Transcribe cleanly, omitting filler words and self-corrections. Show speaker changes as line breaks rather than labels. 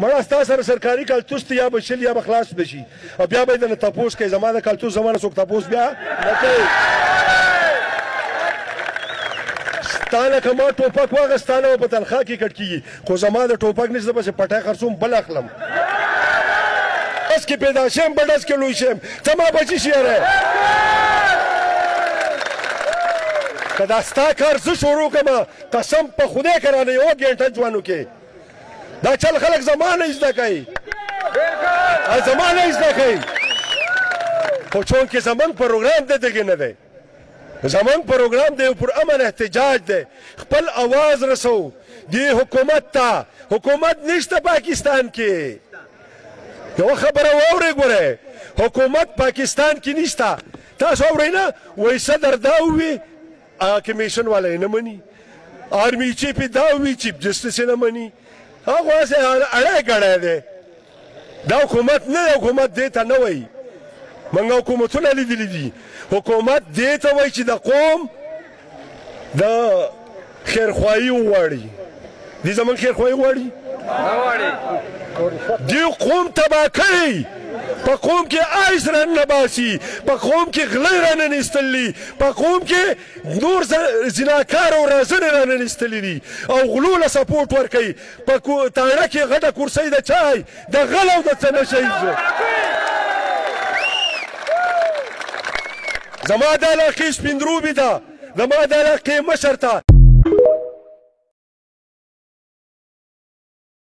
مړه ستا سره سرکاري کلتوس ته یا به شل یا به خلاص بشي او بیا به یې درنه تپوس کوي زما د کلتوس زمانه څوک تپوس بیا نه کوي. ستا نه که ما ټوپک واخیستا نه به په تنخوا کې کټ کېږي خو زما د ټوپک نه چې زه پسې پټی خرڅوم بل اخلم. ډز کې پیدا شم به ډز کې لوی شم ته ما بچي شي یاره که دا ستا کار زه شروع کړم قسم په خدای که رانه یوه ګنټه ژوند وکړې دا چل خلک زما نه زده کوي زما نه زده کوي خو چونکې زمونږ پروګرام د دغې نه دی زمونږ پروګرام د یو پرامن احتجاج دی خپل اواز رسو دې حکومت ته حکومت نشته پاکستان کې یوه خبره واورئ ګورئ حکومت پاکستان کې نشته تاسو اورئ نه وایي صدر دا ووي کمیشن والا یې نه مني آرمي چیف یې دا ووي چیف جسټس یې نه مني هغه هسې اړی ګړی دی دا حکومت نه دی حکومت دې ته نه وایي موږ حکومتونه لیدلي دي حکومت دې ته وایي چې د قوم د خیرخواهي وغواړي دې زموږ خیرخواهي غواړي دې قوم تباه کړی په قوم کې آیس رانه باسي په قوم کې غلی رانه نیستلي په قوم کې نور زناکار او رازنې رانه نیستلي دي او غلو له سپورټ ورکوي په تاڼه کې غټه کورسۍ د چای د غل او د څه نشه زما د علاقې سپین روبي ده زما د علاقې مشر ته